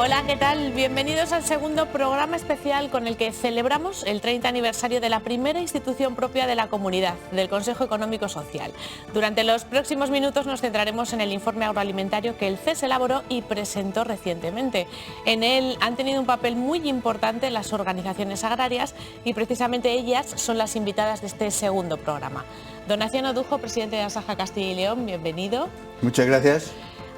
Hola, ¿qué tal? Bienvenidos al segundo programa especial con el que celebramos el 30 aniversario de la primera institución propia de la comunidad, del Consejo Económico Social. Durante los próximos minutos nos centraremos en el informe agroalimentario que el CES elaboró y presentó recientemente. En él han tenido un papel muy importante las organizaciones agrarias y precisamente ellas son las invitadas de este segundo programa. Donaciano Dujo, presidente de Asaja Castilla y León, bienvenido. Muchas gracias.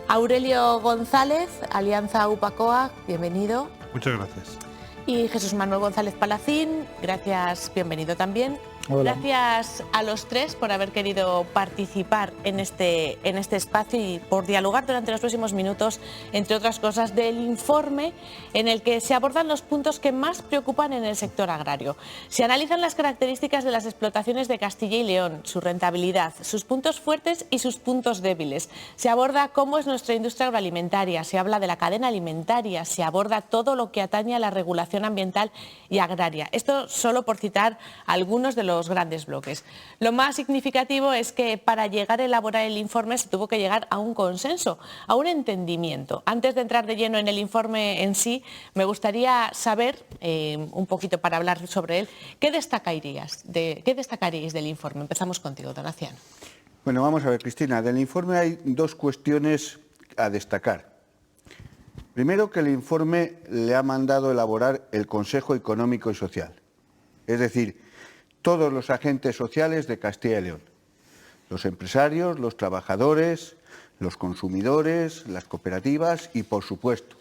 Aurelio González, Alianza UPACOA, bienvenido. Muchas gracias. Y Jesús Manuel González Palacín, gracias, bienvenido también. Hola. Gracias a los tres por haber querido participar en este espacio y por dialogar durante los próximos minutos, entre otras cosas, del informe en el que se abordan los puntos que más preocupan en el sector agrario. Se analizan las características de las explotaciones de Castilla y León, su rentabilidad, sus puntos fuertes y sus puntos débiles. Se aborda cómo es nuestra industria agroalimentaria, se habla de la cadena alimentaria, se aborda todo lo que atañe a la regulación ambiental y agraria. Esto solo por citar algunos de los grandes bloques. Lo más significativo es que para llegar a elaborar el informe se tuvo que llegar a un consenso, a un entendimiento. Antes de entrar de lleno en el informe en sí, me gustaría saber, un poquito para hablar sobre él, ¿qué destacaríais del informe? Empezamos contigo, Donaciano. Bueno, vamos a ver, Cristina, del informe hay dos cuestiones a destacar. Primero, que el informe le ha mandado elaborar el Consejo Económico y Social, es decir, todos los agentes sociales de Castilla y León, los empresarios, los trabajadores, los consumidores, las cooperativas y, por supuesto,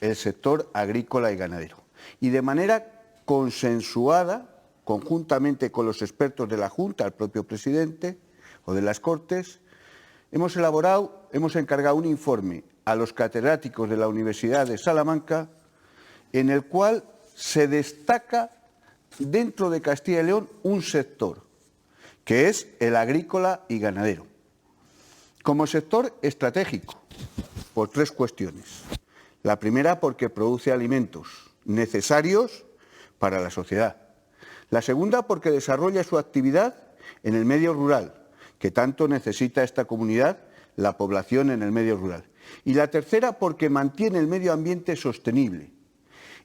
el sector agrícola y ganadero. Y de manera consensuada, conjuntamente con los expertos de la Junta, el propio presidente o de las Cortes, hemos encargado un informe a los catedráticos de la Universidad de Salamanca en el cual se destaca dentro de Castilla y León un sector, que es el agrícola y ganadero, como sector estratégico, por tres cuestiones. La primera, porque produce alimentos necesarios para la sociedad. La segunda, porque desarrolla su actividad en el medio rural, que tanto necesita esta comunidad, la población en el medio rural. Y la tercera, porque mantiene el medio ambiente sostenible.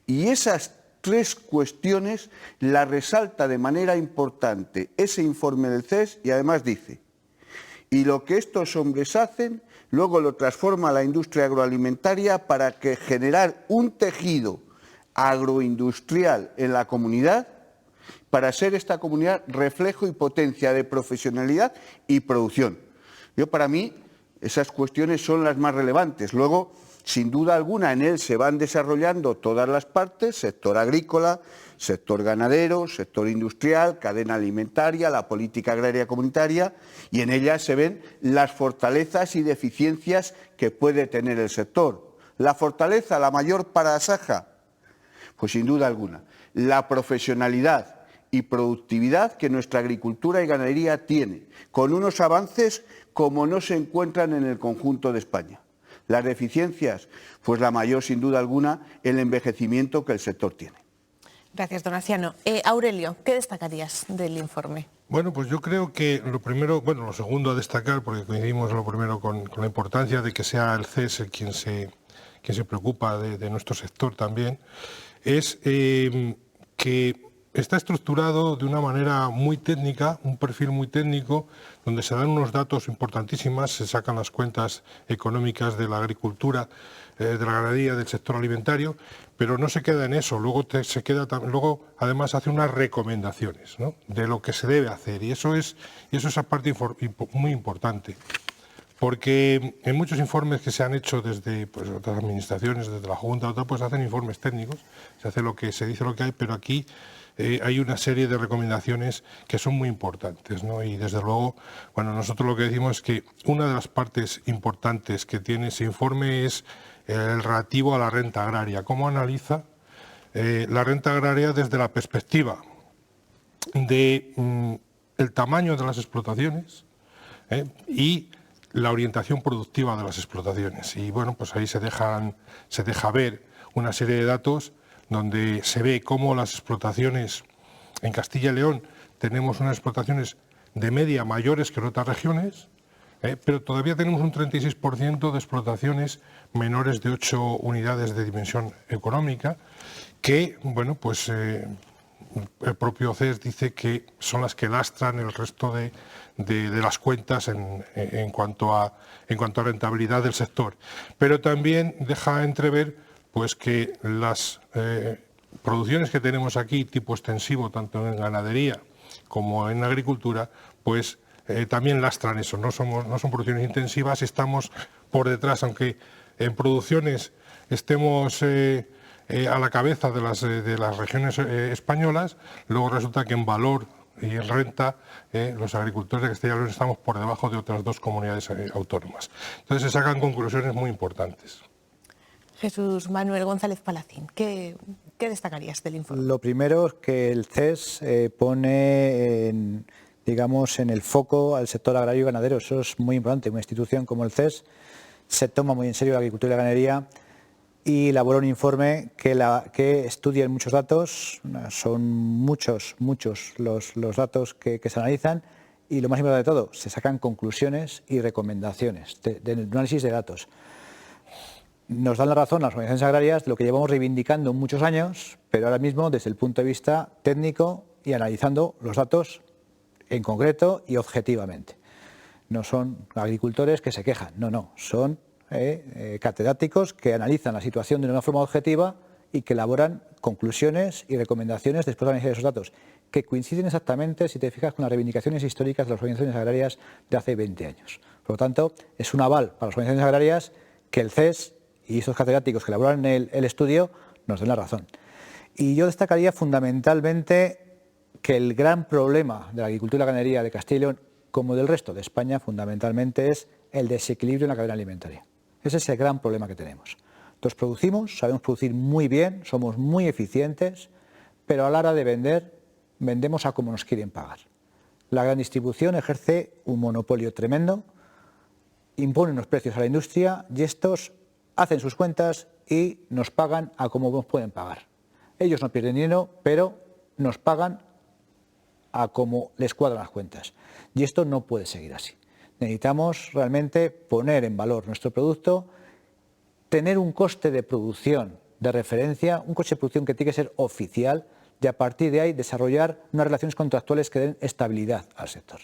Y esas tres cuestiones las resalta de manera importante ese informe del CES y además dice: y lo que estos hombres hacen, luego lo transforma la industria agroalimentaria para generar un tejido agroindustrial en la comunidad, para ser esta comunidad reflejo y potencia de profesionalidad y producción. Para mí, esas cuestiones son las más relevantes. Luego, sin duda alguna, en él se van desarrollando todas las partes: sector agrícola, sector ganadero, sector industrial, cadena alimentaria, la política agraria comunitaria, y en ella se ven las fortalezas y deficiencias que puede tener el sector. La fortaleza, la mayor para Asaja, pues sin duda alguna, la profesionalidad y productividad que nuestra agricultura y ganadería tiene, con unos avances como no se encuentran en el conjunto de España. Las deficiencias, pues la mayor, sin duda alguna, el envejecimiento que el sector tiene. Gracias, Donaciano. Aurelio, ¿qué destacarías del informe? Bueno, pues yo creo que lo segundo a destacar, porque coincidimos lo primero con la importancia de que sea el CES quien se preocupa de nuestro sector también, es que está estructurado de una manera muy técnica, un perfil muy técnico, donde se dan unos datos importantísimos, se sacan las cuentas económicas de la agricultura, de la ganadería, del sector alimentario, pero no se queda en eso, luego además hace unas recomendaciones, ¿no?, de lo que se debe hacer, y eso es esa parte muy importante. Porque en muchos informes que se han hecho desde otras administraciones, desde la Junta, pues hacen informes técnicos, se hace lo que se dice, lo que hay, pero aquí hay una serie de recomendaciones que son muy importantes, ¿no? Y desde luego, bueno, nosotros lo que decimos es que una de las partes importantes que tiene ese informe es el relativo a la renta agraria. ¿Cómo analiza la renta agraria desde la perspectiva de el tamaño de las explotaciones y la orientación productiva de las explotaciones? Y bueno, pues ahí se deja ver una serie de datos donde se ve cómo las explotaciones en Castilla y León tenemos unas explotaciones de media mayores que en otras regiones, pero todavía tenemos un 36% de explotaciones menores de 8 unidades de dimensión económica, que, bueno, pues el propio CES dice que son las que lastran el resto de las cuentas en cuanto a rentabilidad del sector. Pero también deja entrever pues que las producciones que tenemos aquí, tipo extensivo, tanto en ganadería como en agricultura, pues también lastran eso. No son producciones intensivas, estamos por detrás, aunque en producciones estemos a la cabeza de las regiones españolas, luego resulta que en valor y en renta los agricultores de Castilla y León estamos por debajo de otras 2 comunidades autónomas. Entonces se sacan conclusiones muy importantes. Jesús Manuel González Palacín, ¿qué destacarías del informe? Lo primero es que el CES pone en el foco al sector agrario y ganadero. Eso es muy importante. Una institución como el CES se toma muy en serio la agricultura y la ganadería y elabora un informe que estudia muchos datos. Son muchos los datos que se analizan y lo más importante de todo, se sacan conclusiones y recomendaciones de análisis de datos. Nos dan la razón las organizaciones agrarias de lo que llevamos reivindicando muchos años, pero ahora mismo desde el punto de vista técnico y analizando los datos en concreto y objetivamente. No son agricultores que se quejan, no, son catedráticos que analizan la situación de una forma objetiva y que elaboran conclusiones y recomendaciones después de analizar esos datos, que coinciden exactamente, si te fijas, con las reivindicaciones históricas de las organizaciones agrarias de hace 20 años. Por lo tanto, es un aval para las organizaciones agrarias que el CES y esos catedráticos que elaboran el estudio nos den la razón. Y yo destacaría fundamentalmente que el gran problema de la agricultura y la ganadería de Castilla y León, como del resto de España, fundamentalmente es el desequilibrio en la cadena alimentaria. Ese es el gran problema que tenemos. Entonces producimos, sabemos producir muy bien, somos muy eficientes, pero a la hora de vender, vendemos a como nos quieren pagar. La gran distribución ejerce un monopolio tremendo, impone unos precios a la industria y estos hacen sus cuentas y nos pagan a como nos pueden pagar. Ellos no pierden dinero, pero nos pagan a como les cuadran las cuentas. Y esto no puede seguir así. Necesitamos realmente poner en valor nuestro producto, tener un coste de producción de referencia, un coste de producción que tiene que ser oficial y a partir de ahí desarrollar unas relaciones contractuales que den estabilidad al sector.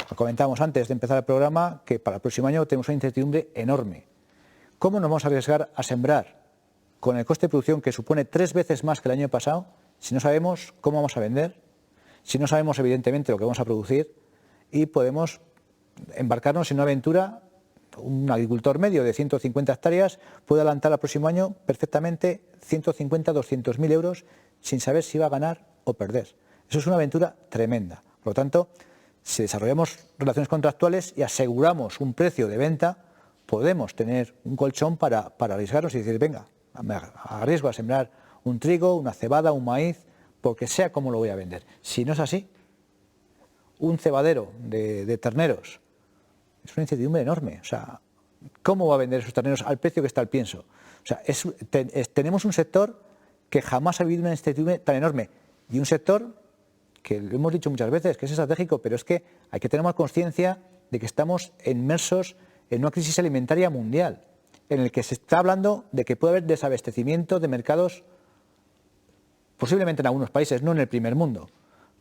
Lo comentábamos antes de empezar el programa que para el próximo año tenemos una incertidumbre enorme. ¿Cómo nos vamos a arriesgar a sembrar con el coste de producción que supone 3 veces más que el año pasado si no sabemos cómo vamos a vender, si no sabemos evidentemente lo que vamos a producir y podemos embarcarnos en una aventura? Un agricultor medio de 150 hectáreas puede adelantar al próximo año perfectamente 150-200.000 euros sin saber si va a ganar o perder. Eso es una aventura tremenda. Por lo tanto, si desarrollamos relaciones contractuales y aseguramos un precio de venta, podemos tener un colchón para arriesgarnos y decir, venga, me arriesgo a sembrar un trigo, una cebada, un maíz, porque sea como lo voy a vender. Si no es así, un cebadero de terneros es una incertidumbre enorme. O sea, ¿cómo va a vender esos terneros al precio que está el pienso? O sea, tenemos un sector que jamás ha vivido una incertidumbre tan enorme y un sector que lo hemos dicho muchas veces, que es estratégico, pero es que hay que tener más conciencia de que estamos inmersos en una crisis alimentaria mundial, en el que se está hablando de que puede haber desabastecimiento de mercados, posiblemente en algunos países, no en el primer mundo,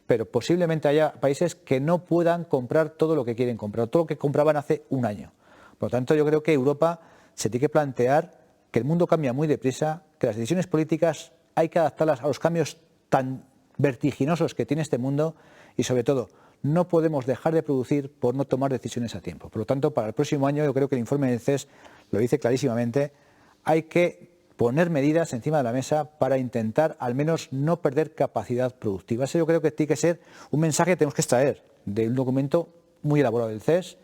pero posiblemente haya países que no puedan comprar todo lo que quieren comprar, todo lo que compraban hace un año. Por lo tanto, yo creo que Europa se tiene que plantear que el mundo cambia muy deprisa, que las decisiones políticas hay que adaptarlas a los cambios tan vertiginosos que tiene este mundo y, sobre todo, no podemos dejar de producir por no tomar decisiones a tiempo. Por lo tanto, para el próximo año, yo creo que el informe del CES lo dice clarísimamente, hay que poner medidas encima de la mesa para intentar al menos no perder capacidad productiva. Eso yo creo que tiene que ser un mensaje que tenemos que extraer de un documento muy elaborado del CES,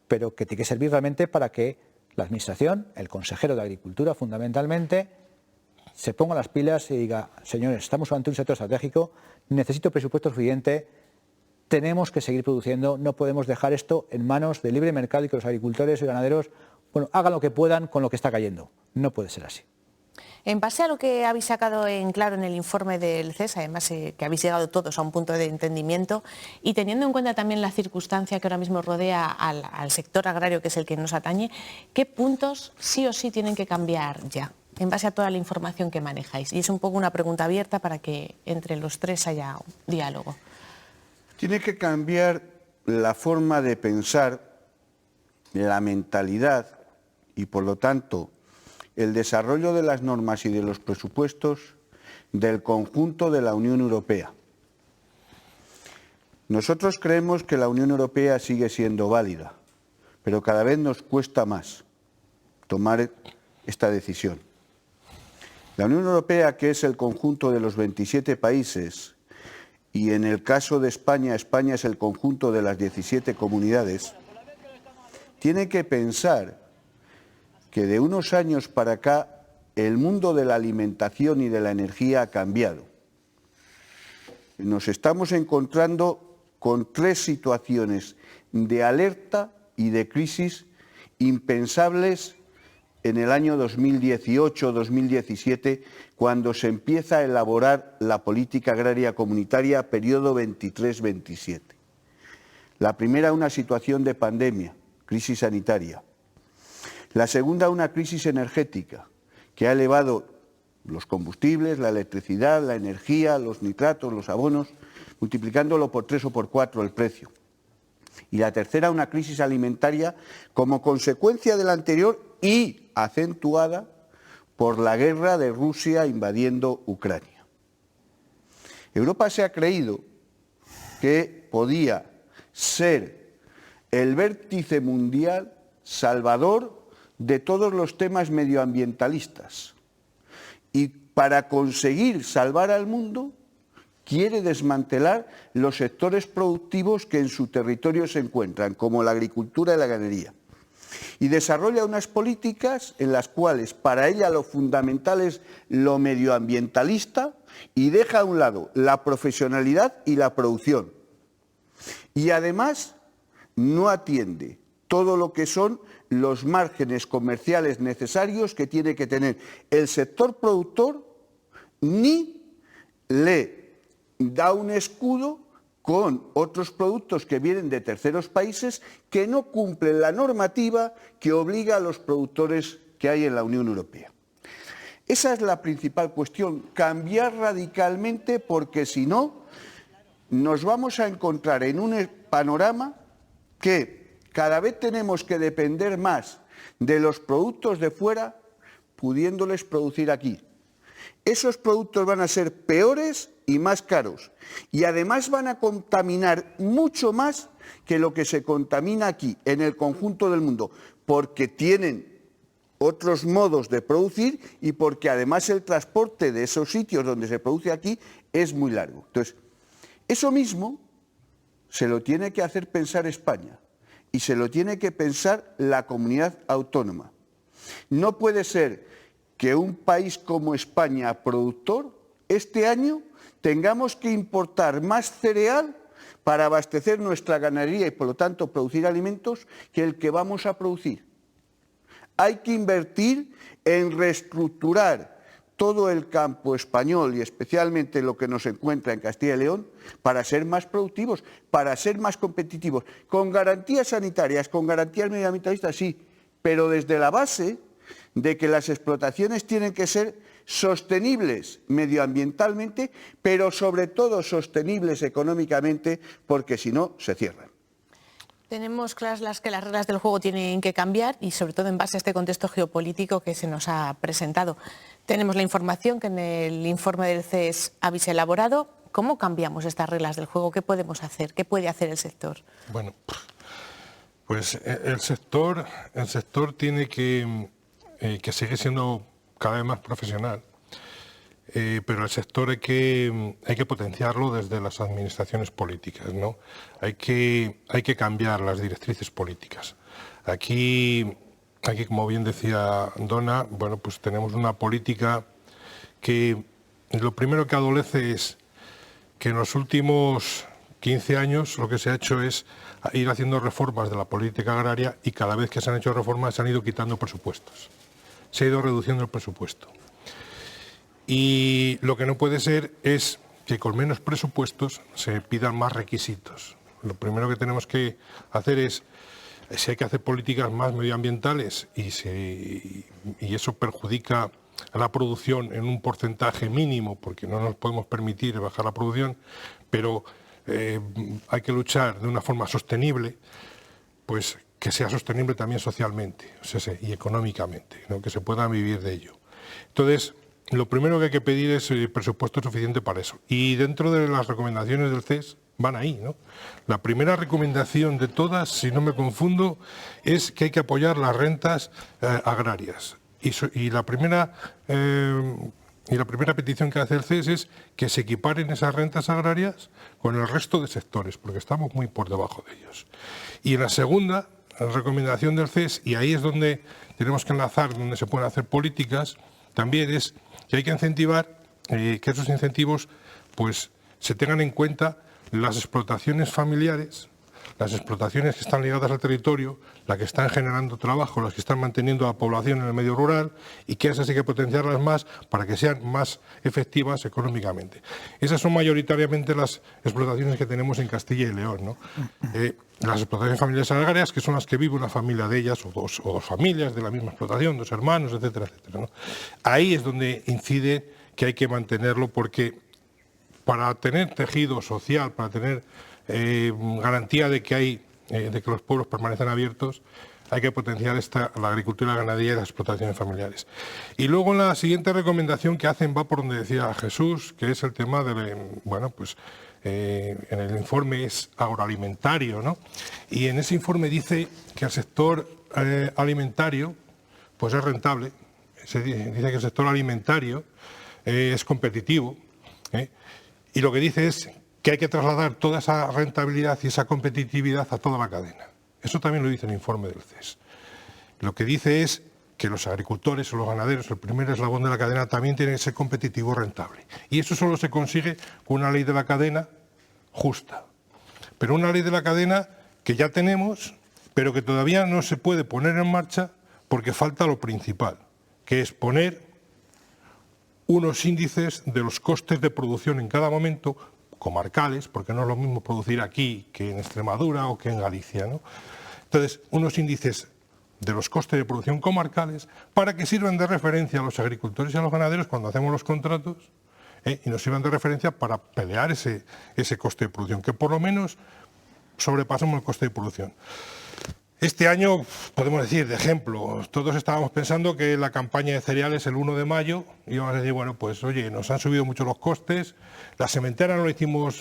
pero que tiene que servir realmente para que la Administración, el consejero de Agricultura fundamentalmente, se ponga las pilas y diga, señores, estamos ante un sector estratégico, necesito presupuesto suficiente, tenemos que seguir produciendo, no podemos dejar esto en manos del libre mercado y que los agricultores y ganaderos hagan lo que puedan con lo que está cayendo. No puede ser así. En base a lo que habéis sacado en claro en el informe del CES, además que habéis llegado todos a un punto de entendimiento, y teniendo en cuenta también la circunstancia que ahora mismo rodea al sector agrario, que es el que nos atañe, ¿qué puntos sí o sí tienen que cambiar ya, en base a toda la información que manejáis? Y es un poco una pregunta abierta para que entre los tres haya un diálogo. Tiene que cambiar la forma de pensar, la mentalidad y, por lo tanto, el desarrollo de las normas y de los presupuestos del conjunto de la Unión Europea. Nosotros creemos que la Unión Europea sigue siendo válida, pero cada vez nos cuesta más tomar esta decisión. La Unión Europea, que es el conjunto de los 27 países, y en el caso de España, España es el conjunto de las 17 comunidades, tiene que pensar que de unos años para acá el mundo de la alimentación y de la energía ha cambiado. Nos estamos encontrando con tres situaciones de alerta y de crisis impensables en el año 2018-2017, cuando se empieza a elaborar la política agraria comunitaria periodo 23-27. La primera, una situación de pandemia, crisis sanitaria. La segunda, una crisis energética que ha elevado los combustibles, la electricidad, la energía, los nitratos, los abonos, multiplicándolo por 3 o por 4 el precio. Y la tercera, una crisis alimentaria como consecuencia de la anterior y acentuada por la guerra de Rusia invadiendo Ucrania. Europa se ha creído que podía ser el vértice mundial salvador de todos los temas medioambientalistas, y para conseguir salvar al mundo quiere desmantelar los sectores productivos que en su territorio se encuentran, como la agricultura y la ganadería, y desarrolla unas políticas en las cuales para ella lo fundamental es lo medioambientalista y deja a un lado la profesionalidad y la producción, y además no atiende todo lo que son los márgenes comerciales necesarios que tiene que tener el sector productor, ni le da un escudo con otros productos que vienen de terceros países que no cumplen la normativa que obliga a los productores que hay en la Unión Europea. Esa es la principal cuestión, cambiar radicalmente, porque si no nos vamos a encontrar en un panorama que cada vez tenemos que depender más de los productos de fuera, pudiéndoles producir aquí. Esos productos van a ser peores y más caros, y además van a contaminar mucho más que lo que se contamina aquí, en el conjunto del mundo, porque tienen otros modos de producir y porque además el transporte de esos sitios donde se produce aquí es muy largo. Entonces, eso mismo se lo tiene que hacer pensar España. Y se lo tiene que pensar la comunidad autónoma. No puede ser que un país como España, productor, este año tengamos que importar más cereal para abastecer nuestra ganadería y, por lo tanto, producir alimentos que el que vamos a producir. Hay que invertir en reestructurar todo el campo español y especialmente lo que nos encuentra en Castilla y León para ser más productivos, para ser más competitivos, con garantías sanitarias, con garantías medioambientalistas, sí, pero desde la base de que las explotaciones tienen que ser sostenibles medioambientalmente, pero sobre todo sostenibles económicamente, porque si no, se cierran. Tenemos claras que las reglas del juego tienen que cambiar y sobre todo en base a este contexto geopolítico que se nos ha presentado. Tenemos la información que en el informe del CES habéis elaborado. ¿Cómo cambiamos estas reglas del juego? ¿Qué podemos hacer? ¿Qué puede hacer el sector? Bueno, pues el sector tiene que seguir siendo cada vez más profesional, pero el sector hay que potenciarlo desde las administraciones políticas, ¿no? Hay que cambiar las directrices políticas. Aquí, como bien decía Donna, bueno, pues tenemos una política que lo primero que adolece es que en los últimos 15 años lo que se ha hecho es ir haciendo reformas de la política agraria y cada vez que se han hecho reformas se han ido quitando presupuestos. Se ha ido reduciendo el presupuesto. Y lo que no puede ser es que con menos presupuestos se pidan más requisitos. Lo primero que tenemos que hacer es, si hay que hacer políticas más medioambientales y eso perjudica a la producción en un porcentaje mínimo, porque no nos podemos permitir bajar la producción, pero hay que luchar de una forma sostenible, pues que sea sostenible también socialmente, o sea, y económicamente, ¿no? Que se pueda vivir de ello. Entonces, lo primero que hay que pedir es presupuesto suficiente para eso. Y dentro de las recomendaciones del CES van ahí, ¿no? La primera recomendación de todas, si no me confundo, es que hay que apoyar las rentas agrarias. Y la primera petición que hace el CES es que se equiparen esas rentas agrarias con el resto de sectores, porque estamos muy por debajo de ellos. Y en la segunda recomendación del CES, y ahí es donde tenemos que enlazar, donde se pueden hacer políticas, también es que hay que incentivar, que esos incentivos pues se tengan en cuenta las explotaciones familiares, las explotaciones que están ligadas al territorio, las que están generando trabajo, las que están manteniendo a la población en el medio rural, y que esas hay que potenciarlas más para que sean más efectivas económicamente. Esas son mayoritariamente las explotaciones que tenemos en Castilla y León, ¿no? Las explotaciones familiares agrarias, que son las que vive una familia de ellas, o dos familias de la misma explotación, dos hermanos, etcétera, etcétera, ¿no? Ahí es donde incide que hay que mantenerlo, porque para tener tejido social, para tener garantía de que los pueblos permanecen abiertos, hay que potenciar la agricultura, la ganadería y las explotaciones familiares. Y luego la siguiente recomendación que hacen va por donde decía Jesús, que es el tema de, en el informe es agroalimentario, ¿no? Y en ese informe dice que el sector alimentario pues es rentable, dice que el sector alimentario es competitivo, y lo que dice es que hay que trasladar toda esa rentabilidad y esa competitividad a toda la cadena. Eso también lo dice el informe del CES. Lo que dice es que los agricultores o los ganaderos, el primer eslabón de la cadena, también tienen que ser competitivo y rentable. Y eso solo se consigue con una ley de la cadena justa. Pero una ley de la cadena que ya tenemos, pero que todavía no se puede poner en marcha porque falta lo principal, que es poner unos índices de los costes de producción en cada momento, comarcales, porque no es lo mismo producir aquí que en Extremadura o que en Galicia, ¿no? Entonces, unos índices de los costes de producción comarcales para que sirvan de referencia a los agricultores y a los ganaderos cuando hacemos los contratos, y nos sirvan de referencia para pelear ese coste de producción, que por lo menos sobrepasemos el coste de producción. Este año, podemos decir, de ejemplo, todos estábamos pensando que la campaña de cereales el 1 de mayo íbamos a decir, bueno, pues oye, nos han subido mucho los costes, la sementera no lo hicimos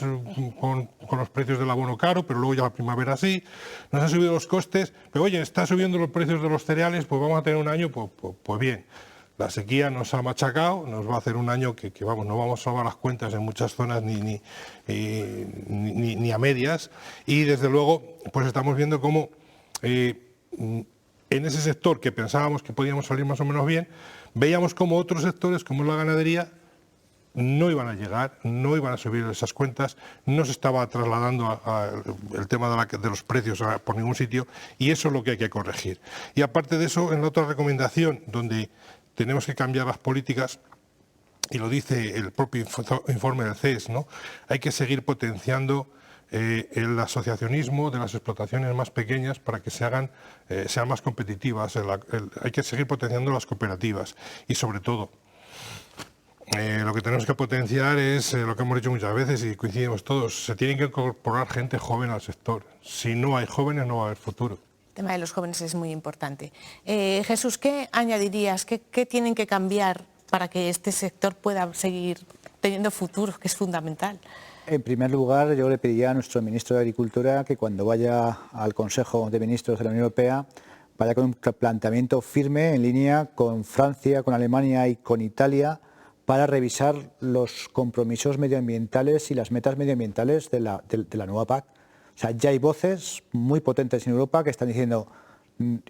con los precios del abono caro, pero luego ya la primavera sí, nos han subido los costes, pero oye, está subiendo los precios de los cereales, pues vamos a tener un año, pues bien. La sequía nos ha machacado, nos va a hacer un año que vamos, no vamos a salvar las cuentas en muchas zonas ni a medias, y desde luego pues estamos viendo cómo en ese sector que pensábamos que podíamos salir más o menos bien, veíamos como otros sectores, como la ganadería, no iban a llegar, no iban a subir esas cuentas, no se estaba trasladando el tema de los precios por ningún sitio, y eso es lo que hay que corregir. Y aparte de eso, en la otra recomendación, donde tenemos que cambiar las políticas, y lo dice el propio informe del CES, ¿no? Hay que seguir potenciando el asociacionismo de las explotaciones más pequeñas para que sean más competitivas. Hay que seguir potenciando las cooperativas y, sobre todo, lo que tenemos que potenciar es lo que hemos dicho muchas veces y coincidimos todos, se tiene que incorporar gente joven al sector. Si no hay jóvenes no va a haber futuro. El tema de los jóvenes es muy importante. Jesús, ¿qué añadirías? ¿Qué tienen que cambiar para que este sector pueda seguir teniendo futuro, que es fundamental? En primer lugar, yo le pediría a nuestro ministro de Agricultura que cuando vaya al Consejo de Ministros de la Unión Europea vaya con un planteamiento firme en línea con Francia, con Alemania y con Italia para revisar los compromisos medioambientales y las metas medioambientales de la nueva PAC. O sea, ya hay voces muy potentes en Europa que están diciendo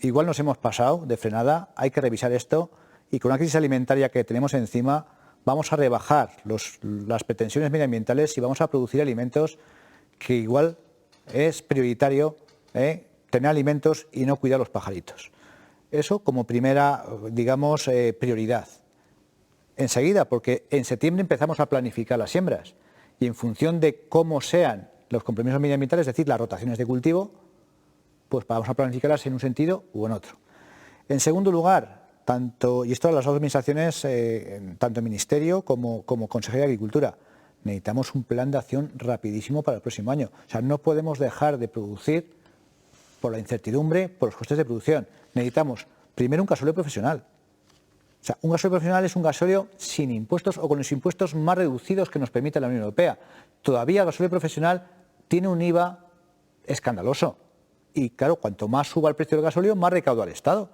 igual nos hemos pasado de frenada, hay que revisar esto, y con una crisis alimentaria que tenemos encima vamos a rebajar las pretensiones medioambientales y vamos a producir alimentos que igual es prioritario tener alimentos y no cuidar los pajaritos. Eso como primera, digamos, prioridad. enseguida, porque en septiembre empezamos a planificar las siembras y en función de cómo sean los compromisos medioambientales, es decir, las rotaciones de cultivo, pues vamos a planificarlas en un sentido u en otro. En segundo lugar, y esto a las dos administraciones, tanto el Ministerio como Consejería de Agricultura, necesitamos un plan de acción rapidísimo para el próximo año. O sea, no podemos dejar de producir por la incertidumbre, por los costes de producción. Necesitamos primero un gasóleo profesional. O sea, un gasóleo profesional es un gasóleo sin impuestos o con los impuestos más reducidos que nos permite la Unión Europea. Todavía el gasóleo profesional tiene un IVA escandaloso. Y claro, cuanto más suba el precio del gasóleo, más recauda el Estado.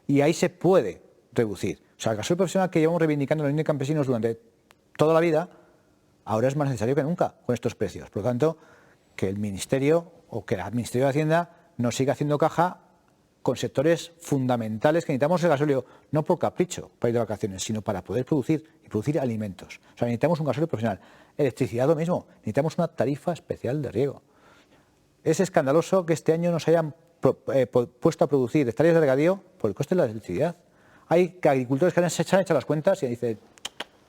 Y ahí se puede reducir. O sea, el gasóleo profesional que llevamos reivindicando en la Unión de Campesinos durante toda la vida, ahora es más necesario que nunca con estos precios. Por lo tanto, que el Ministerio o que el Ministerio de Hacienda nos siga haciendo caja con sectores fundamentales que necesitamos el gasóleo, no por capricho para ir de vacaciones, sino para poder producir y producir alimentos. O sea, necesitamos un gasóleo profesional. Electricidad lo mismo, necesitamos una tarifa especial de riego. Es escandaloso que este año nos hayan puesto a producir hectáreas de regadío por el coste de la electricidad. Hay agricultores que se han hecho las cuentas y dicen,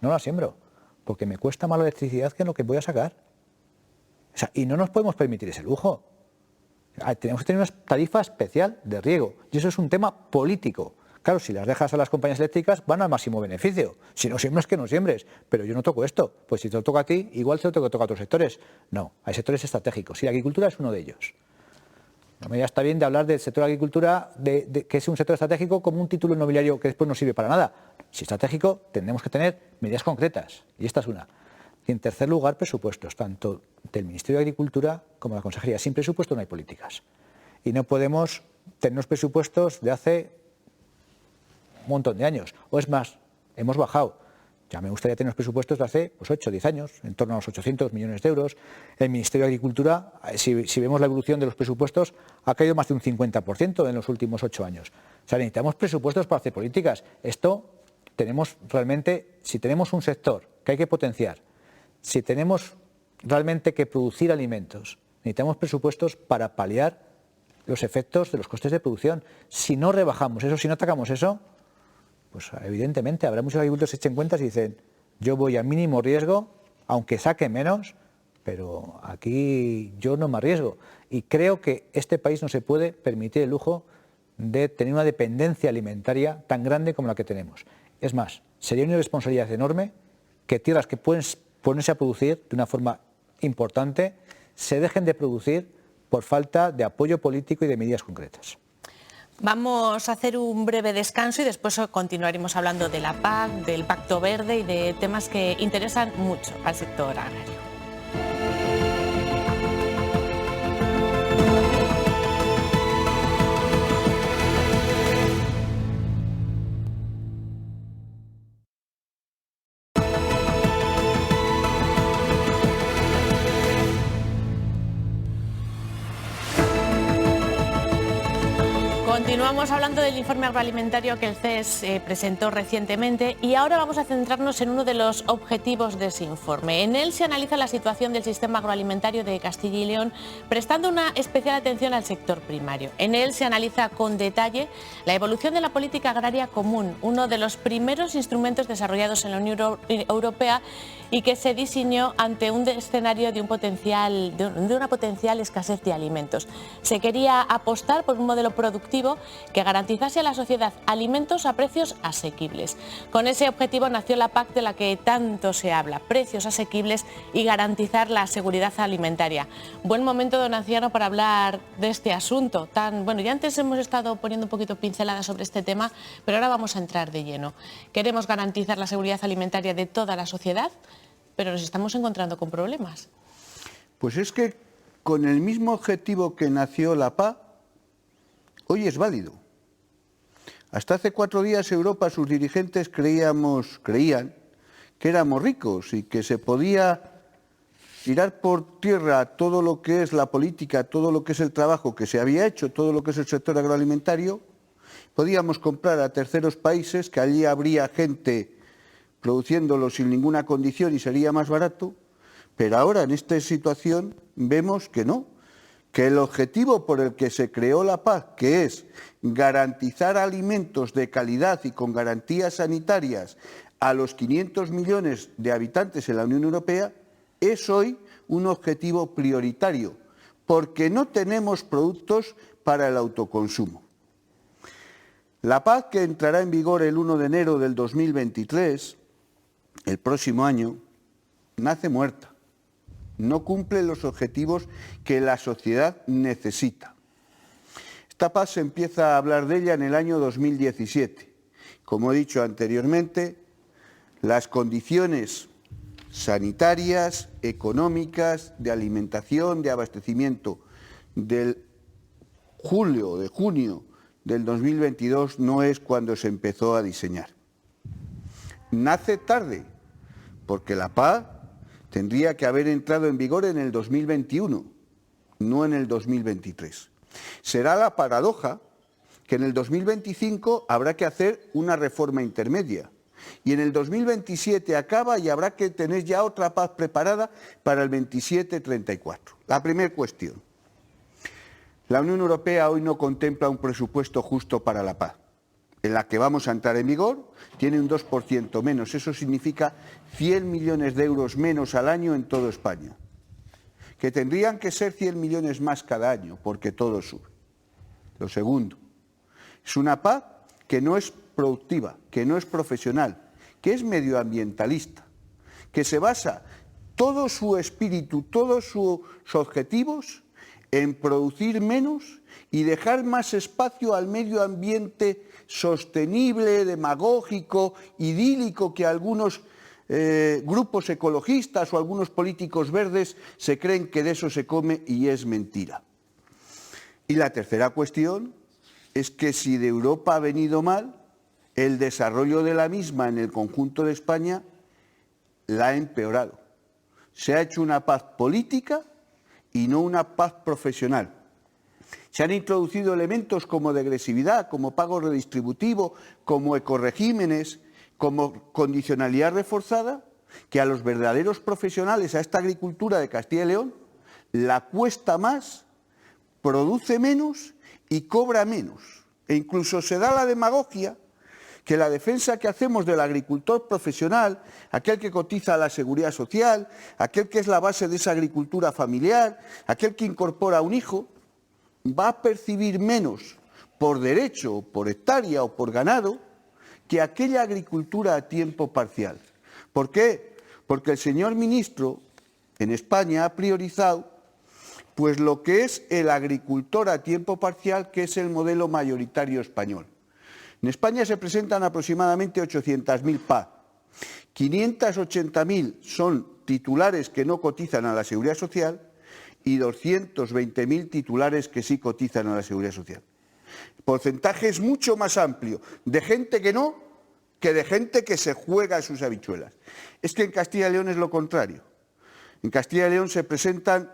no la siembro, porque me cuesta más la electricidad que lo que voy a sacar. O sea, y no nos podemos permitir ese lujo. Tenemos que tener una tarifa especial de riego y eso es un tema político. Claro, si las dejas a las compañías eléctricas van al máximo beneficio. Si no siembras, que no siembres. Pero yo no toco esto. Pues si te lo toca a ti, igual te lo toca a otros sectores. No, hay sectores estratégicos y la agricultura es uno de ellos. No me está bien de hablar del sector de la agricultura, que es un sector estratégico, como un título nobiliario que después no sirve para nada. Si estratégico, tendremos que tener medidas concretas. Y esta es una. Y en tercer lugar, presupuestos, tanto del Ministerio de Agricultura como de la Consejería. Sin presupuesto no hay políticas. Y no podemos tener unos presupuestos de hace un montón de años. O es más, hemos bajado. Ya me gustaría tener los presupuestos de hace 8 o 10 años, en torno a los 800 millones de euros. El Ministerio de Agricultura, si vemos la evolución de los presupuestos, ha caído más de un 50% en los últimos 8 años. O sea, necesitamos presupuestos para hacer políticas. Esto tenemos realmente, si tenemos un sector que hay que potenciar, si tenemos realmente que producir alimentos, necesitamos presupuestos para paliar los efectos de los costes de producción. Si no rebajamos eso, si no atacamos eso, pues evidentemente habrá muchos agricultores que se echen cuentas y dicen, yo voy a mínimo riesgo, aunque saque menos, pero aquí yo no me arriesgo. Y creo que este país no se puede permitir el lujo de tener una dependencia alimentaria tan grande como la que tenemos. Es más, sería una irresponsabilidad enorme que tierras que pueden ponerse a producir de una forma importante se dejen de producir por falta de apoyo político y de medidas concretas. Vamos a hacer un breve descanso y después continuaremos hablando de la PAC, del Pacto Verde y de temas que interesan mucho al sector agrario. Continuamos hablando del informe agroalimentario que el CES presentó recientemente y ahora vamos a centrarnos en uno de los objetivos de ese informe. En él se analiza la situación del sistema agroalimentario de Castilla y León, prestando una especial atención al sector primario. En él se analiza con detalle la evolución de la política agraria común, uno de los primeros instrumentos desarrollados en la Unión Europea y que se diseñó ante un escenario de una potencial escasez de alimentos. Se quería apostar por un modelo productivo que garantizase a la sociedad alimentos a precios asequibles. Con ese objetivo nació la PAC de la que tanto se habla, precios asequibles y garantizar la seguridad alimentaria. Buen momento, don Anciano, para hablar de este asunto. Ya antes hemos estado poniendo un poquito pincelada sobre este tema, pero ahora vamos a entrar de lleno. Queremos garantizar la seguridad alimentaria de toda la sociedad, pero nos estamos encontrando con problemas. Pues es que con el mismo objetivo que nació la PAC, hoy es válido. Hasta hace 4 días Europa, sus dirigentes creían que éramos ricos y que se podía tirar por tierra todo lo que es la política, todo lo que es el trabajo que se había hecho, todo lo que es el sector agroalimentario. Podíamos comprar a terceros países, que allí habría gente produciéndolo sin ninguna condición y sería más barato, pero ahora en esta situación vemos que no, que el objetivo por el que se creó la PAC, que es garantizar alimentos de calidad y con garantías sanitarias a los 500 millones de habitantes en la Unión Europea, es hoy un objetivo prioritario, porque no tenemos productos para el autoconsumo. La PAC, que entrará en vigor el 1 de enero del 2023, el próximo año, nace muerta. No cumple los objetivos que la sociedad necesita. Esta PAC se empieza a hablar de ella en el año 2017. Como he dicho anteriormente, las condiciones sanitarias, económicas, de alimentación, de abastecimiento de junio del 2022 no es cuando se empezó a diseñar. Nace tarde, porque la PAC tendría que haber entrado en vigor en el 2021, no en el 2023. Será la paradoja que en el 2025 habrá que hacer una reforma intermedia y en el 2027 acaba y habrá que tener ya otra PAC preparada para el 27-34. La primera cuestión. La Unión Europea hoy no contempla un presupuesto justo para la PAC. En la que vamos a entrar en vigor, tiene un 2% menos. Eso significa 100 millones de euros menos al año en toda España. Que tendrían que ser 100 millones más cada año, porque todo sube. Lo segundo, es una PAC que no es productiva, que no es profesional, que es medioambientalista, que se basa todo su espíritu, todos sus objetivos en producir menos y dejar más espacio al medio ambiente sostenible, demagógico, idílico que algunos grupos ecologistas o algunos políticos verdes se creen que de eso se come y es mentira. Y la tercera cuestión es que si de Europa ha venido mal, el desarrollo de la misma en el conjunto de España la ha empeorado. Se ha hecho una PAC política y no una PAC profesional. Se han introducido elementos como degresividad, como pago redistributivo, como ecoregímenes, como condicionalidad reforzada, que a los verdaderos profesionales, a esta agricultura de Castilla y León, la cuesta más, produce menos y cobra menos. E incluso se da la demagogia que la defensa que hacemos del agricultor profesional, aquel que cotiza a la seguridad social, aquel que es la base de esa agricultura familiar, aquel que incorpora un hijo, va a percibir menos por derecho, por hectárea o por ganado, que aquella agricultura a tiempo parcial. ¿Por qué? Porque el señor ministro en España ha priorizado pues lo que es el agricultor a tiempo parcial, que es el modelo mayoritario español. En España se presentan aproximadamente 800.000 PAC. 580.000 son titulares que no cotizan a la Seguridad Social y 220.000 titulares que sí cotizan a la Seguridad Social. El porcentaje es mucho más amplio de gente que no, que de gente que se juega a sus habichuelas. Es que en Castilla y León es lo contrario. En Castilla y León se presentan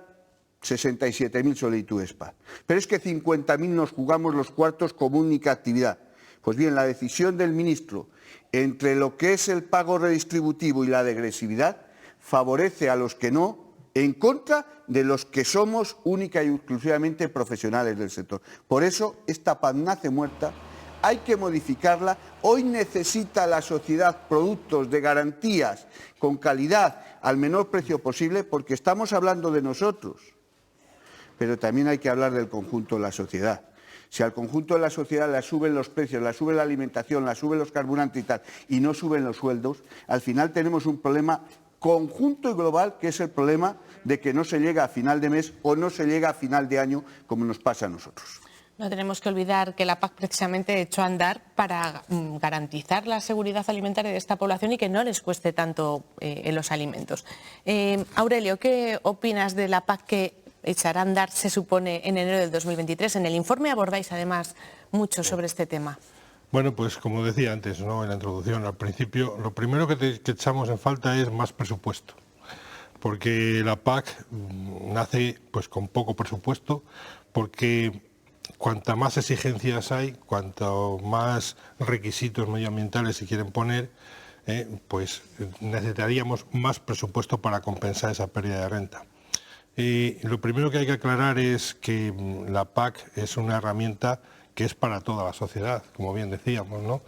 67.000 solicitudes PAC. Pero es que 50.000 nos jugamos los cuartos como única actividad. Pues bien, la decisión del ministro entre lo que es el pago redistributivo y la degresividad favorece a los que no, en contra de los que somos única y exclusivamente profesionales del sector. Por eso esta PAC nace muerta, hay que modificarla. Hoy necesita la sociedad productos de garantías con calidad al menor precio posible, porque estamos hablando de nosotros, pero también hay que hablar del conjunto de la sociedad. Si al conjunto de la sociedad le suben los precios, le sube la alimentación, le suben los carburantes y tal, y no suben los sueldos, al final tenemos un problema conjunto y global, que es el problema de que no se llega a final de mes o no se llega a final de año, como nos pasa a nosotros. No tenemos que olvidar que la PAC precisamente echó a andar para garantizar la seguridad alimentaria de esta población y que no les cueste tanto en los alimentos. Aurelio, ¿qué opinas de la PAC que echará a andar, se supone, en enero del 2023? En el informe abordáis además mucho sobre este tema. Bueno, pues como decía antes, ¿no?, en la introducción, al principio, lo primero que echamos en falta es más presupuesto, porque la PAC nace pues con poco presupuesto, porque cuanta más exigencias hay, cuanto más requisitos medioambientales se quieren poner, pues necesitaríamos más presupuesto para compensar esa pérdida de renta. Lo primero que hay que aclarar es que la PAC es una herramienta que es para toda la sociedad, como bien decíamos, ¿no?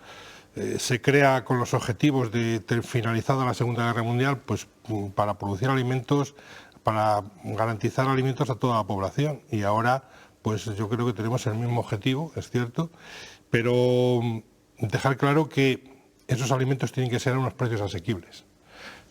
Se crea con los objetivos de finalizada la Segunda Guerra Mundial, pues para producir alimentos, para garantizar alimentos a toda la población. Y ahora, pues yo creo que tenemos el mismo objetivo, es cierto, pero dejar claro que esos alimentos tienen que ser a unos precios asequibles.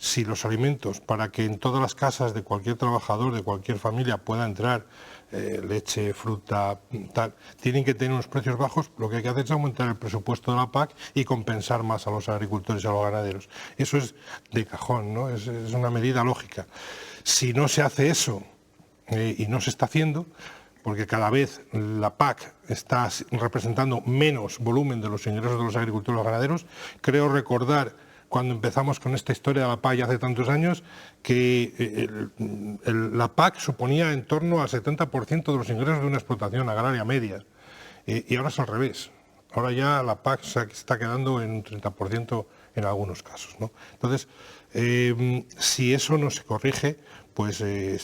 Si los alimentos, para que en todas las casas de cualquier trabajador, de cualquier familia pueda entrar leche, fruta, tal, tienen que tener unos precios bajos, lo que hay que hacer es aumentar el presupuesto de la PAC y compensar más a los agricultores y a los ganaderos. Eso es de cajón, ¿no? Es una medida lógica. Si no se hace eso y no se está haciendo, porque cada vez la PAC está representando menos volumen de los ingresos de los agricultores y los ganaderos, creo recordar, cuando empezamos con esta historia de la PAC ya hace tantos años, que la PAC suponía en torno al 70% de los ingresos de una explotación agraria media. Y ahora es al revés. Ahora ya la PAC se está quedando en un 30% en algunos casos, ¿no? Entonces, si eso no se corrige, pues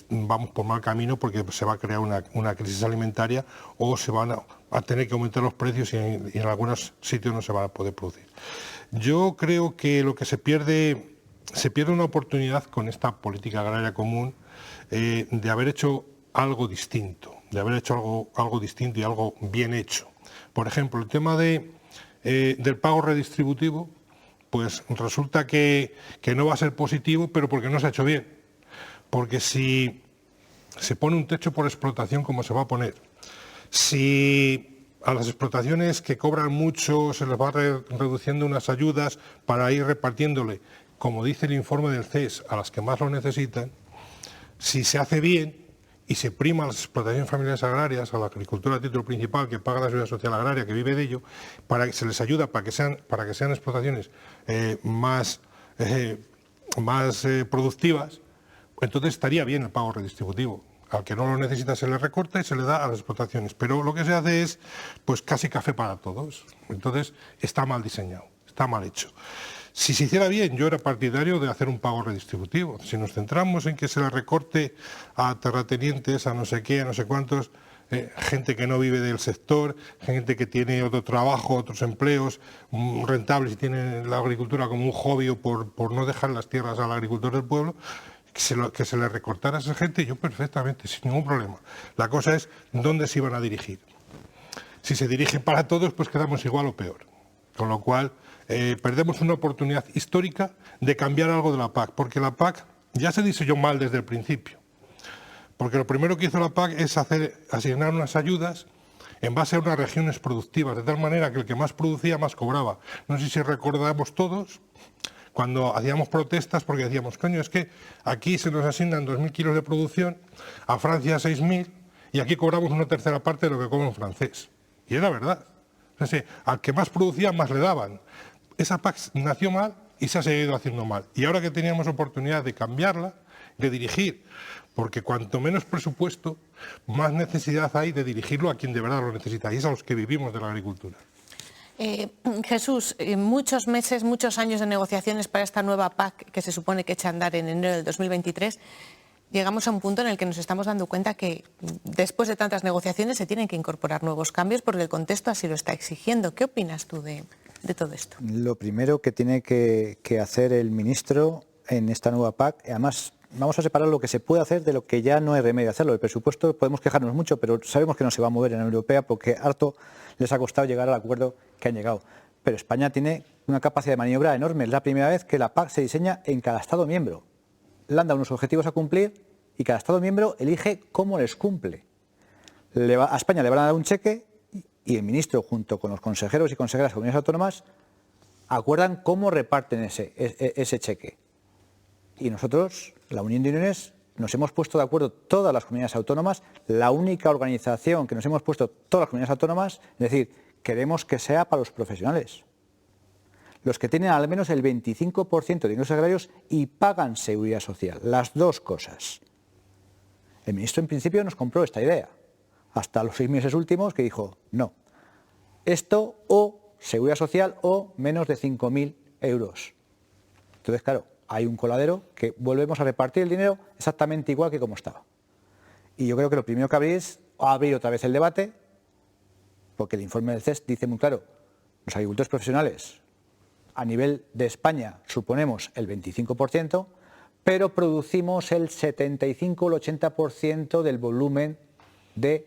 vamos por mal camino, porque se va a crear una crisis alimentaria, o se van a tener que aumentar los precios y en algunos sitios no se van a poder producir. Yo creo que lo que se pierde una oportunidad con esta política agraria común de haber hecho algo distinto, algo distinto y algo bien hecho. Por ejemplo, el tema del pago redistributivo, pues resulta que no va a ser positivo, pero porque no se ha hecho bien. Porque si se pone un techo por explotación, como se va a poner, si a las explotaciones que cobran mucho se les va reduciendo unas ayudas para ir repartiéndole, como dice el informe del CES, a las que más lo necesitan, si se hace bien y se prima a las explotaciones familiares agrarias, a la agricultura a título principal, que paga la seguridad social agraria, que vive de ello, para que se les ayuda para que sean explotaciones más productivas, entonces estaría bien el pago redistributivo. Al que no lo necesita se le recorta y se le da a las explotaciones. Pero lo que se hace es, pues casi café para todos. Entonces está mal diseñado, está mal hecho. Si se hiciera bien, yo era partidario de hacer un pago redistributivo. Si nos centramos en que se le recorte a terratenientes, a no sé qué, a no sé cuántos, gente que no vive del sector, gente que tiene otro trabajo, otros empleos rentables y tiene la agricultura como un hobby o por no dejar las tierras al agricultor del pueblo, que se le recortara a esa gente, yo perfectamente, sin ningún problema. La cosa es dónde se iban a dirigir. Si se dirigen para todos, pues quedamos igual o peor. Con lo cual, perdemos una oportunidad histórica de cambiar algo de la PAC, porque la PAC ya se diseñó mal desde el principio. Porque lo primero que hizo la PAC es asignar unas ayudas en base a unas regiones productivas, de tal manera que el que más producía, más cobraba. No sé si recordamos todos cuando hacíamos protestas porque decíamos, coño, es que aquí se nos asignan 2.000 kilos de producción, a Francia 6.000, y aquí cobramos una tercera parte de lo que cobra un francés. Y era verdad. O sea, al que más producía, más le daban. Esa PAC nació mal y se ha seguido haciendo mal. Y ahora que teníamos oportunidad de cambiarla, de dirigir, porque cuanto menos presupuesto, más necesidad hay de dirigirlo a quien de verdad lo necesita, y es a los que vivimos de la agricultura. Jesús, muchos meses, muchos años de negociaciones para esta nueva PAC que se supone que echa a andar en enero del 2023, llegamos a un punto en el que nos estamos dando cuenta que después de tantas negociaciones se tienen que incorporar nuevos cambios porque el contexto así lo está exigiendo. ¿Qué opinas tú de todo esto? Lo primero que tiene que hacer el ministro en esta nueva PAC, además vamos a separar lo que se puede hacer de lo que ya no hay remedio a hacerlo. El presupuesto podemos quejarnos mucho, pero sabemos que no se va a mover en la Unión Europea porque harto les ha costado llegar al acuerdo que han llegado. Pero España tiene una capacidad de maniobra enorme. Es la primera vez que la PAC se diseña en cada Estado miembro. Le han dado unos objetivos a cumplir y cada Estado miembro elige cómo les cumple. A España le van a dar un cheque y el ministro, junto con los consejeros y consejeras de las comunidades autónomas, acuerdan cómo reparten ese cheque. Y nosotros, la Unión de Uniones, nos hemos puesto de acuerdo todas las comunidades autónomas, la única organización que nos hemos puesto todas las comunidades autónomas, es decir, queremos que sea para los profesionales, los que tienen al menos el 25% de ingresos agrarios y pagan seguridad social, las dos cosas. El ministro en principio nos compró esta idea, hasta los 6 meses últimos que dijo, no, esto o seguridad social o menos de 5.000 euros. Entonces, claro, hay un coladero que volvemos a repartir el dinero exactamente igual que como estaba. Y yo creo que lo primero que abrir es abrir otra vez el debate, porque el informe del CES dice muy claro, los agricultores profesionales a nivel de España suponemos el 25%, pero producimos el 75 o el 80% del volumen de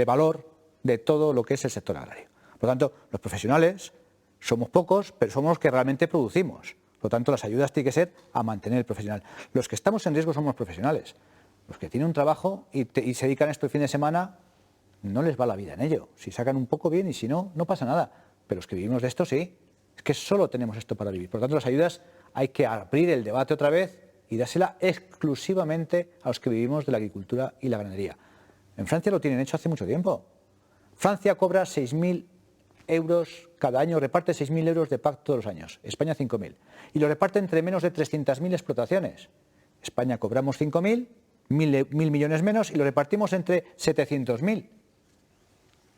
valor de todo lo que es el sector agrario. Por lo tanto, los profesionales somos pocos, pero somos los que realmente producimos. Por lo tanto, las ayudas tienen que ser a mantener el profesional. Los que estamos en riesgo somos los profesionales. Los que tienen un trabajo y se dedican a esto el fin de semana, no les va la vida en ello. Si sacan un poco bien y si no, no pasa nada. Pero los que vivimos de esto sí. Es que solo tenemos esto para vivir. Por lo tanto, las ayudas hay que abrir el debate otra vez y dársela exclusivamente a los que vivimos de la agricultura y la ganadería. En Francia lo tienen hecho hace mucho tiempo. Francia cobra 6.000 euros cada año, reparte 6.000 euros de PAC todos los años. España 5.000. Y lo reparte entre menos de 300.000 explotaciones. España cobramos 5.000, 1.000 millones menos y lo repartimos entre 700.000.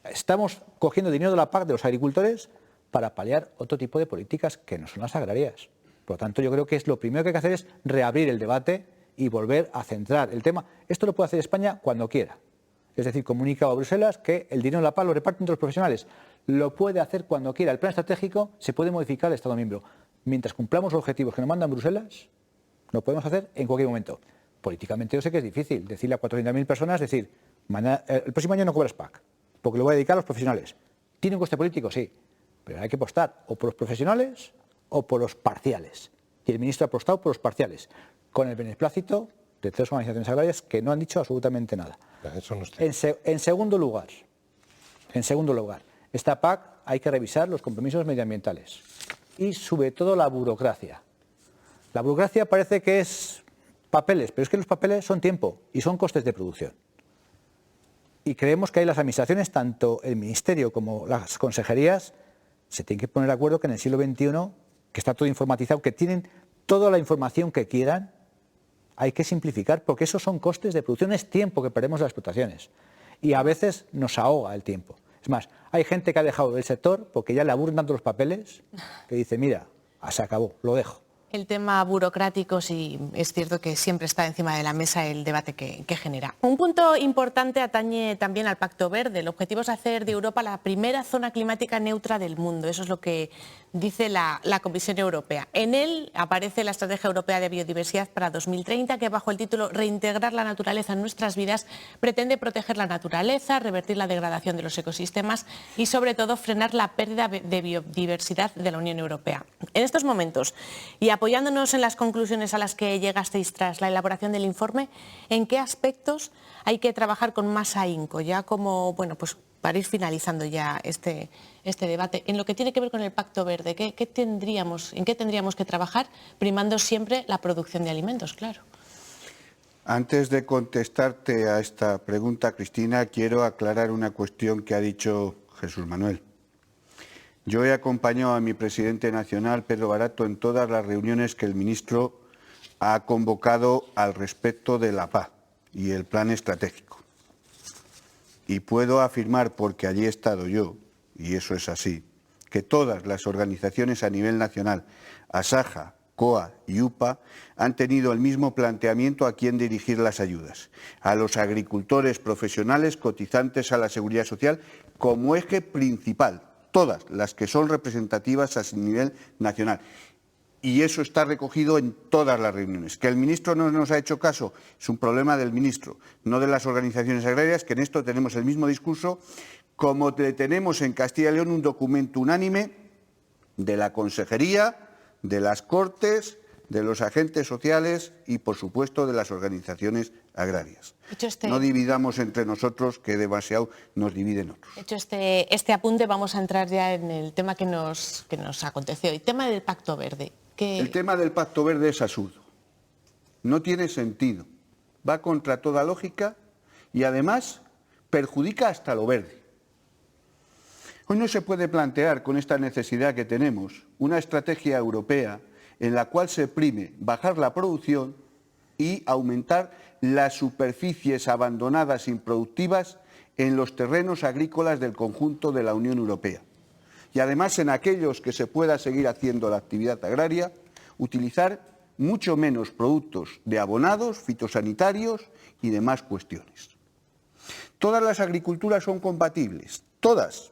Estamos cogiendo dinero de la PAC de los agricultores para paliar otro tipo de políticas que no son las agrarias. Por lo tanto, yo creo que lo primero que hay que hacer es reabrir el debate y volver a centrar el tema. Esto lo puede hacer España cuando quiera. Es decir, comunica a Bruselas que el dinero de la PAC lo reparten entre los profesionales. Lo puede hacer cuando quiera. El plan estratégico se puede modificar el Estado miembro. Mientras cumplamos los objetivos que nos mandan Bruselas, lo podemos hacer en cualquier momento. Políticamente yo sé que es difícil decirle a 400.000 personas, decir, el próximo año no cobras PAC, porque lo voy a dedicar a los profesionales. ¿Tiene un coste político? Sí, pero hay que apostar o por los profesionales o por los parciales. Y el ministro ha apostado por los parciales, con el beneplácito de 3 organizaciones agrarias que no han dicho absolutamente nada. Eso no está. En segundo lugar, esta PAC hay que revisar los compromisos medioambientales y sobre todo la burocracia. La burocracia parece que es papeles, pero es que los papeles son tiempo y son costes de producción. Y creemos que ahí las administraciones, tanto el Ministerio como las consejerías, se tienen que poner de acuerdo que en el siglo XXI, que está todo informatizado, que tienen toda la información que quieran, hay que simplificar, porque esos son costes de producción, es tiempo que perdemos en las explotaciones. Y a veces nos ahoga el tiempo. Es más, hay gente que ha dejado el sector porque ya le aburren tanto los papeles que dice, mira, se acabó, lo dejo. El tema burocrático sí es cierto que siempre está encima de la mesa el debate que genera. Un punto importante atañe también al Pacto Verde. El objetivo es hacer de Europa la primera zona climática neutra del mundo. Eso es lo que dice la Comisión Europea. En él aparece la Estrategia Europea de Biodiversidad para 2030, que bajo el título Reintegrar la naturaleza en nuestras vidas pretende proteger la naturaleza, revertir la degradación de los ecosistemas y sobre todo frenar la pérdida de biodiversidad de la Unión Europea. En estos momentos, y apoyándonos en las conclusiones a las que llegasteis tras la elaboración del informe, ¿en qué aspectos hay que trabajar con más ahínco? Ya como, bueno, pues para ir finalizando ya este debate, en lo que tiene que ver con el Pacto Verde, ¿en qué tendríamos que trabajar, primando siempre la producción de alimentos, claro? Antes de contestarte a esta pregunta, Cristina, quiero aclarar una cuestión que ha dicho Jesús Manuel. Yo he acompañado a mi presidente nacional, Pedro Barato, en todas las reuniones que el ministro ha convocado al respecto de la PAC y el plan estratégico. Y puedo afirmar, porque allí he estado yo, y eso es así, que todas las organizaciones a nivel nacional, ASAJA, COA y UPA, han tenido el mismo planteamiento a quién dirigir las ayudas: a los agricultores profesionales cotizantes a la Seguridad Social como eje principal, todas las que son representativas a nivel nacional. Y eso está recogido en todas las reuniones. ¿Que el ministro no nos ha hecho caso? Es un problema del ministro, no de las organizaciones agrarias, que en esto tenemos el mismo discurso, como tenemos en Castilla y León un documento unánime de la Consejería, de las Cortes, de los agentes sociales y, por supuesto, de las organizaciones agrarias. No dividamos entre nosotros, que demasiado nos dividen otros. Hecho este apunte, vamos a entrar ya en el tema que nos aconteció. El tema del Pacto Verde. El tema del Pacto Verde es absurdo. No tiene sentido. Va contra toda lógica y, además, perjudica hasta lo verde. Hoy no se puede plantear, con esta necesidad que tenemos, una estrategia europea en la cual se prime bajar la producción y aumentar las superficies abandonadas improductivas en los terrenos agrícolas del conjunto de la Unión Europea. Y además, en aquellos que se pueda seguir haciendo la actividad agraria, utilizar mucho menos productos de abonados, fitosanitarios y demás cuestiones. Todas las agriculturas son compatibles, todas,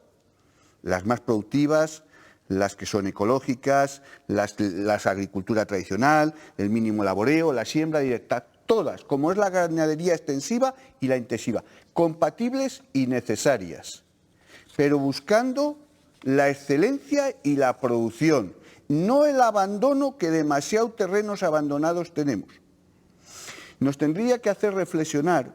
las más productivas, las que son ecológicas, las agricultura tradicional, el mínimo laboreo, la siembra directa, todas, como es la ganadería extensiva y la intensiva, compatibles y necesarias, pero buscando la excelencia y la producción, no el abandono que demasiados terrenos abandonados tenemos. Nos tendría que hacer reflexionar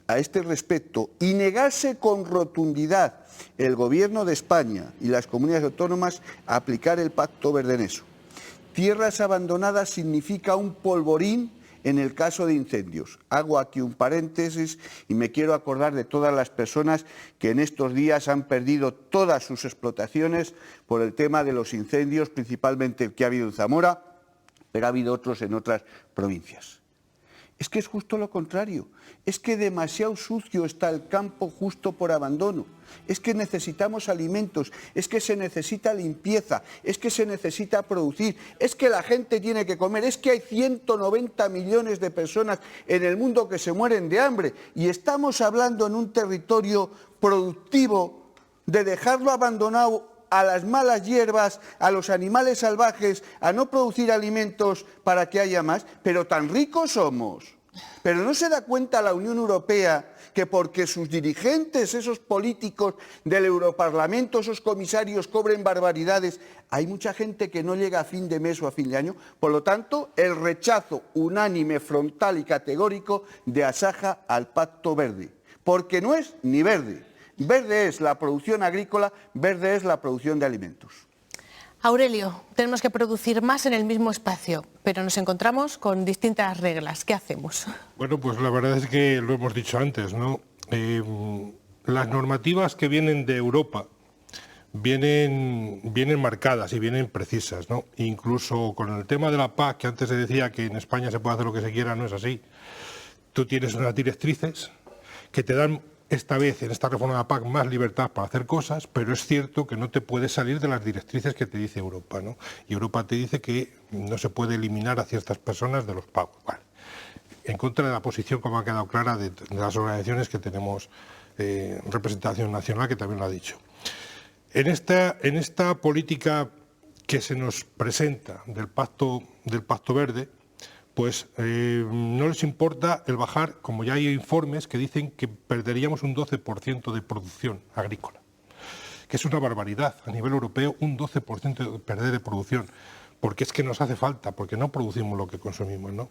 a este respecto y negarse con rotundidad el Gobierno de España y las comunidades autónomas a aplicar el Pacto Verde en eso. Tierras abandonadas significa un polvorín en el caso de incendios. Hago aquí un paréntesis y me quiero acordar de todas las personas que en estos días han perdido todas sus explotaciones por el tema de los incendios, principalmente el que ha habido en Zamora, pero ha habido otros en otras provincias. Es que es justo lo contrario, es que demasiado sucio está el campo justo por abandono, es que necesitamos alimentos, es que se necesita limpieza, es que se necesita producir, es que la gente tiene que comer, es que hay 190 millones de personas en el mundo que se mueren de hambre y estamos hablando en un territorio productivo de dejarlo abandonado a las malas hierbas, a los animales salvajes, a no producir alimentos para que haya más, pero tan ricos somos. Pero no se da cuenta la Unión Europea que porque sus dirigentes, esos políticos del Europarlamento, esos comisarios cobren barbaridades, hay mucha gente que no llega a fin de mes o a fin de año. Por lo tanto, el rechazo unánime, frontal y categórico de Asaja al Pacto Verde, porque no es ni verde. Verde es la producción agrícola, verde es la producción de alimentos. Aurelio, tenemos que producir más en el mismo espacio, pero nos encontramos con distintas reglas. ¿Qué hacemos? Bueno, pues la verdad es que lo hemos dicho antes, ¿no? Las normativas que vienen de Europa vienen marcadas y vienen precisas, ¿no? Incluso con el tema de la PAC, que antes se decía que en España se puede hacer lo que se quiera, no es así. Tú tienes unas directrices que te dan esta vez, en esta reforma de la PAC, más libertad para hacer cosas, pero es cierto que no te puedes salir de las directrices que te dice Europa, ¿no? Y Europa te dice que no se puede eliminar a ciertas personas de los pagos. Vale. En contra de la posición, como ha quedado clara, de las organizaciones que tenemos representación nacional, que también lo ha dicho. En esta política que se nos presenta del Pacto Verde, pues no les importa el bajar, como ya hay informes que dicen que perderíamos un 12% de producción agrícola, que es una barbaridad a nivel europeo, un 12% de perder de producción, porque es que nos hace falta, porque no producimos lo que consumimos, ¿no?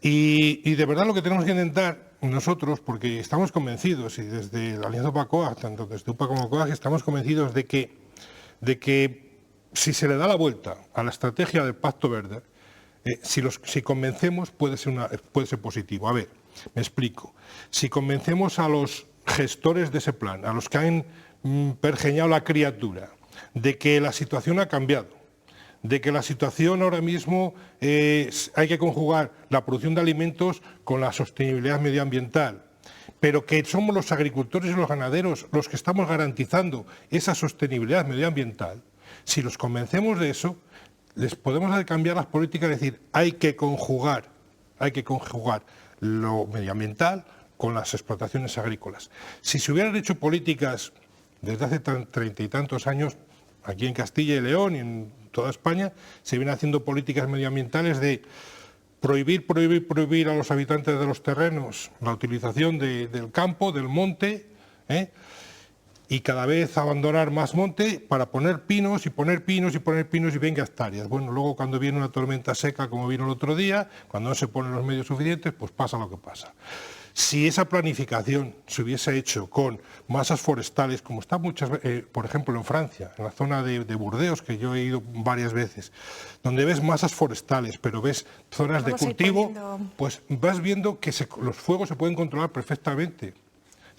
Y de verdad lo que tenemos que intentar nosotros, porque estamos convencidos, y desde la Alianza PACOA, tanto desde UPA como COAG, estamos convencidos de que si se le da la vuelta a la estrategia del Pacto Verde, si convencemos puede ser positivo. A ver, me explico. Si convencemos a los gestores de ese plan, a los que han pergeñado la criatura, de que la situación ha cambiado, de que la situación ahora mismo hay que conjugar la producción de alimentos con la sostenibilidad medioambiental, pero que somos los agricultores y los ganaderos los que estamos garantizando esa sostenibilidad medioambiental, si los convencemos de eso, les podemos cambiar las políticas, es decir, hay que conjugar lo medioambiental con las explotaciones agrícolas. Si se hubieran hecho políticas desde hace 30 y tantos años, aquí en Castilla y León y en toda España, se vienen haciendo políticas medioambientales de prohibir a los habitantes de los terrenos la utilización del campo, del monte, y cada vez abandonar más monte para poner pinos y poner pinos y poner pinos y venga hectáreas. Bueno, luego cuando viene una tormenta seca como vino el otro día, cuando no se ponen los medios suficientes, pues pasa lo que pasa. Si esa planificación se hubiese hecho con masas forestales, como está por ejemplo en Francia, en la zona de Burdeos, que yo he ido varias veces, donde ves masas forestales, pero ves zonas de cultivo, pues vas viendo que los fuegos se pueden controlar perfectamente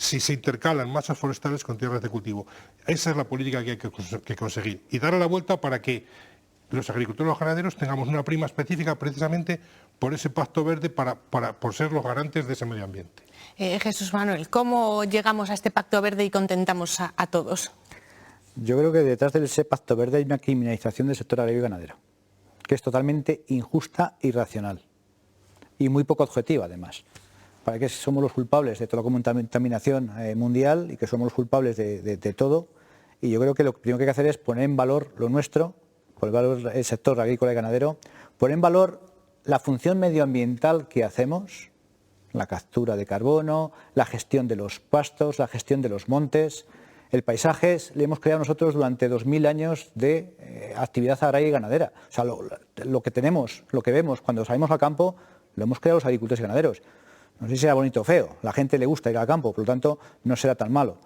si se intercalan masas forestales con tierras de cultivo. Esa es la política que hay que conseguir. Y darle la vuelta para que los agricultores y los ganaderos tengamos una prima específica precisamente por ese Pacto Verde, por ser los garantes de ese medio ambiente. Jesús Manuel, ¿cómo llegamos a este Pacto Verde y contentamos a todos? Yo creo que detrás de ese Pacto Verde hay una criminalización del sector agrario y ganadero. que es totalmente injusta e irracional y muy poco objetiva además. Para que somos los culpables de toda la contaminación mundial y que somos los culpables de todo, y yo creo que lo primero que hay que hacer es poner en valor lo nuestro, poner en valor el sector agrícola y ganadero, poner en valor la función medioambiental que hacemos, la captura de carbono, la gestión de los pastos, la gestión de los montes. El paisaje le hemos creado nosotros durante 2000 años de actividad agraria y ganadera. O sea, lo que tenemos, lo que vemos cuando salimos al campo, lo hemos creado los agricultores y ganaderos. No sé si será bonito o feo, la gente le gusta ir al campo, por lo tanto no será tan malo.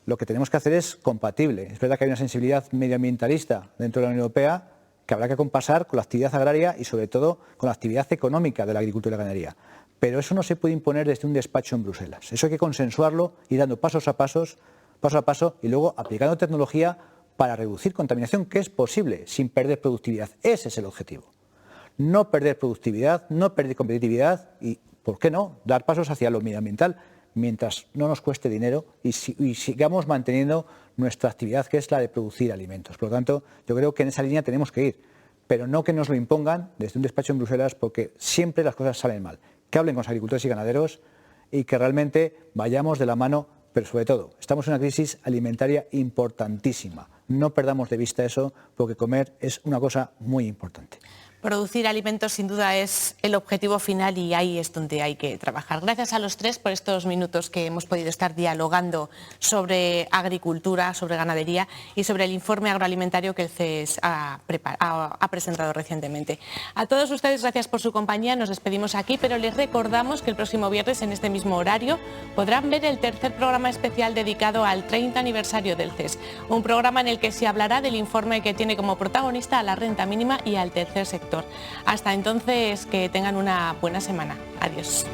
Lo que tenemos que hacer es compatible. Es verdad que hay una sensibilidad medioambientalista dentro de la Unión Europea que habrá que compasar con la actividad agraria y sobre todo con la actividad económica de la agricultura y la ganadería. Pero eso no se puede imponer desde un despacho en Bruselas. Eso hay que consensuarlo, ir dando paso a paso y luego aplicando tecnología para reducir contaminación, que es posible sin perder productividad. Ese es el objetivo. No perder productividad, no perder competitividad y, ¿por qué no?, dar pasos hacia lo medioambiental mientras no nos cueste dinero y sigamos manteniendo nuestra actividad, que es la de producir alimentos. Por lo tanto, yo creo que en esa línea tenemos que ir, pero no que nos lo impongan desde un despacho en Bruselas, porque siempre las cosas salen mal. Que hablen con los agricultores y ganaderos y que realmente vayamos de la mano, pero sobre todo, estamos en una crisis alimentaria importantísima. No perdamos de vista eso, porque comer es una cosa muy importante. Producir alimentos sin duda es el objetivo final y ahí es donde hay que trabajar. Gracias a los tres por estos minutos que hemos podido estar dialogando sobre agricultura, sobre ganadería y sobre el informe agroalimentario que el CES ha presentado recientemente. A todos ustedes gracias por su compañía, nos despedimos aquí, pero les recordamos que el próximo viernes en este mismo horario podrán ver el tercer programa especial dedicado al 30 aniversario del CES, un programa en el que se hablará del informe que tiene como protagonista a la renta mínima y al tercer sector. Hasta entonces, que tengan una buena semana. Adiós.